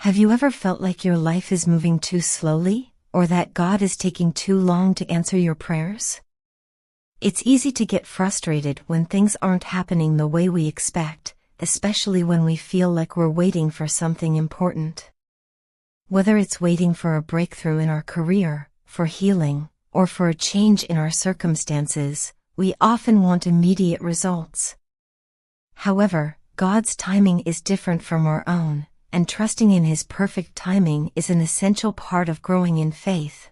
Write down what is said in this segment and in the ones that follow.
Have you ever felt like your life is moving too slowly, or that God is taking too long to answer your prayers? It's easy to get frustrated when things aren't happening the way we expect, especially when we feel like we're waiting for something important. Whether it's waiting for a breakthrough in our career, for healing, or for a change in our circumstances, we often want immediate results. However, God's timing is different from our own, and trusting in His perfect timing is an essential part of growing in faith.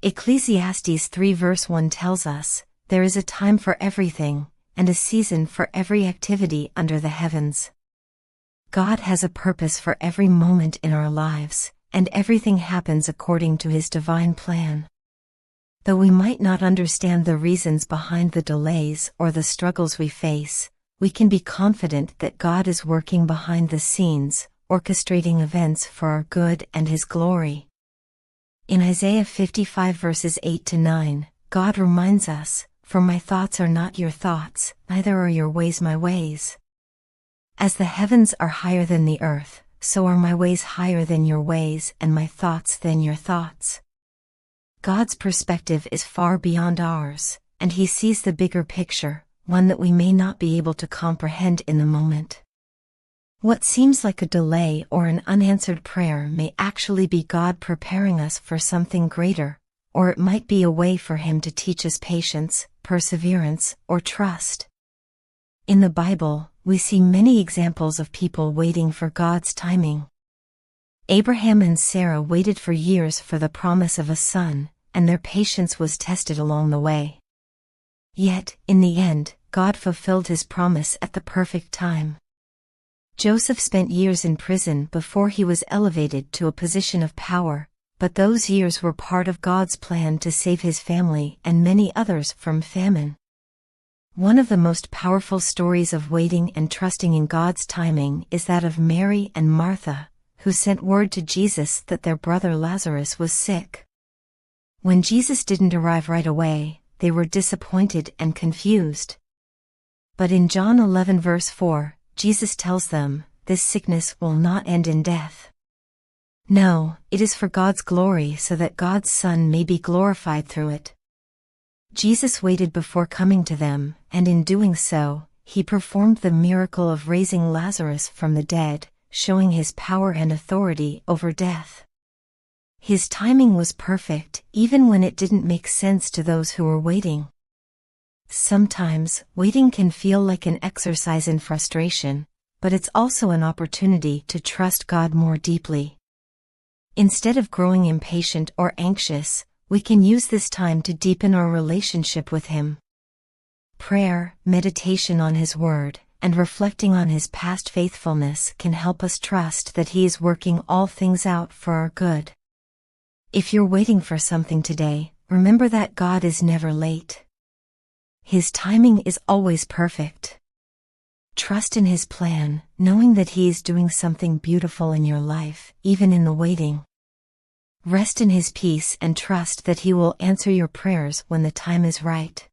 Ecclesiastes 3 verse 1 tells us, "There is a time for everything, and a season for every activity under the heavens." God has a purpose for every moment in our lives, and everything happens according to His divine plan. Though we might not understand the reasons behind the delays or the struggles we face, we can be confident that God is working behind the scenes, orchestrating events for our good and His glory. In Isaiah 55 verses 8 to 9, God reminds us, "For my thoughts are not your thoughts, neither are your ways my ways. As the heavens are higher than the earth, so are my ways higher than your ways and my thoughts than your thoughts." God's perspective is far beyond ours, and He sees the bigger picture, one that we may not be able to comprehend in the moment. What seems like a delay or an unanswered prayer may actually be God preparing us for something greater, or it might be a way for Him to teach us patience, perseverance, or trust. In the Bible, we see many examples of people waiting for God's timing. Abraham and Sarah waited for years for the promise of a son, and their patience was tested along the way. Yet, in the end, God fulfilled His promise at the perfect time. Joseph spent years in prison before he was elevated to a position of power, but those years were part of God's plan to save his family and many others from famine. One of the most powerful stories of waiting and trusting in God's timing is that of Mary and Martha, who sent word to Jesus that their brother Lazarus was sick. When Jesus didn't arrive right away, they were disappointed and confused. But in John 11 verse 4, Jesus tells them, "This sickness will not end in death. No, it is for God's glory so that God's Son may be glorified through it." Jesus waited before coming to them, and in doing so, He performed the miracle of raising Lazarus from the dead, showing His power and authority over death. His timing was perfect, even when it didn't make sense to those who were waiting. Sometimes, waiting can feel like an exercise in frustration, but it's also an opportunity to trust God more deeply. Instead of growing impatient or anxious, we can use this time to deepen our relationship with Him. Prayer, meditation on His Word, and reflecting on His past faithfulness can help us trust that He is working all things out for our good. If you're waiting for something today, remember that God is never late. His timing is always perfect. Trust in His plan, knowing that He is doing something beautiful in your life, even in the waiting. Rest in His peace and trust that He will answer your prayers when the time is right.